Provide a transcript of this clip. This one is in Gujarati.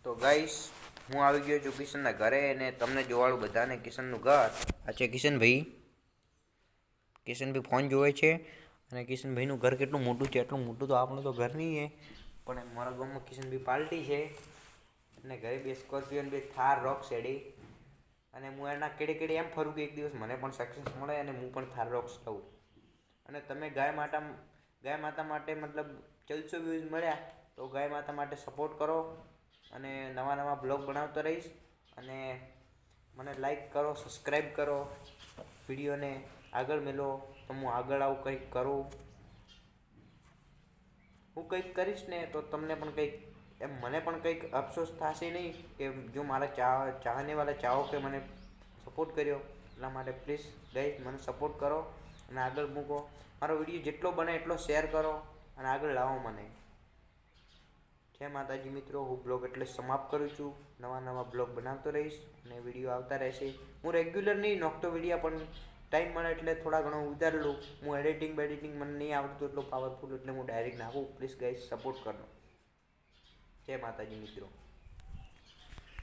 તો ગાઈસ હું આવી ગયો છું કિશનના ઘરે અને તમને જોવાળું બધાને કિશનનું ઘર આ છે કિશનભાઈ. કિશનભાઈ ફોન જોવે છે અને કિશનભાઈનું ઘર કેટલું મોટું છે, એટલું મોટું તો આપણું તો ઘર નહીં છે, પણ મારા ગામમાં કિશનભાઈ પાર્ટી છે અને ઘરે બે સ્કોર્પિયો બે થાર રોક સેડી અને હું એના કેડે કેડે એમ ફરું કે એક દિવસ મને પણ સક્સેસ મળે અને હું પણ થાર રોક્સ લઉં. અને તમે ગાય માતા માટે મતલબ 1400 વ્યૂઝ મળ્યા તો ગાય માતા માટે સપોર્ટ કરો અને નવા બ્લોગ બનાવતો રહીશ. અને મને લાઈક કરો, સબસ્ક્રાઈબ કરો, વિડીયોને આગળ મેલો તો હું આગળ આવું કંઈક કરું. હું કંઈક કરીશ ને તો તમને પણ કંઈક એમ મને પણ કંઈક અફસોસ થશે નહીં કે જો મારા ચાહનેવાલા ચાહો કે મને સપોર્ટ કર્યો, એટલા માટે પ્લીઝ ગાઈસ મને સપોર્ટ કરો અને આગળ મૂકો. મારો વિડીયો જેટલો બને એટલો શેર કરો અને આગળ લાવો મને. જય માતાજી મિત્રો, હું બ્લોગ એટલે સમાપ્ત કરું છું. નવા બ્લોગ બનાવતો રહીશ અને વિડીયો આવતા રહેશે. હું રેગ્યુલર નહીં નાખતો વિડીયો, પણ ટાઈમ મળે એટલે થોડા ઘણો ઉતારી લઉં. હું એડિટિંગ મને નહીં આવડતું એટલું પાવરફુલ, એટલે હું ડાયરેક્ટ નાખું. પ્લીઝ ગાઈસ સપોર્ટ કરો. જય માતાજી મિત્રો.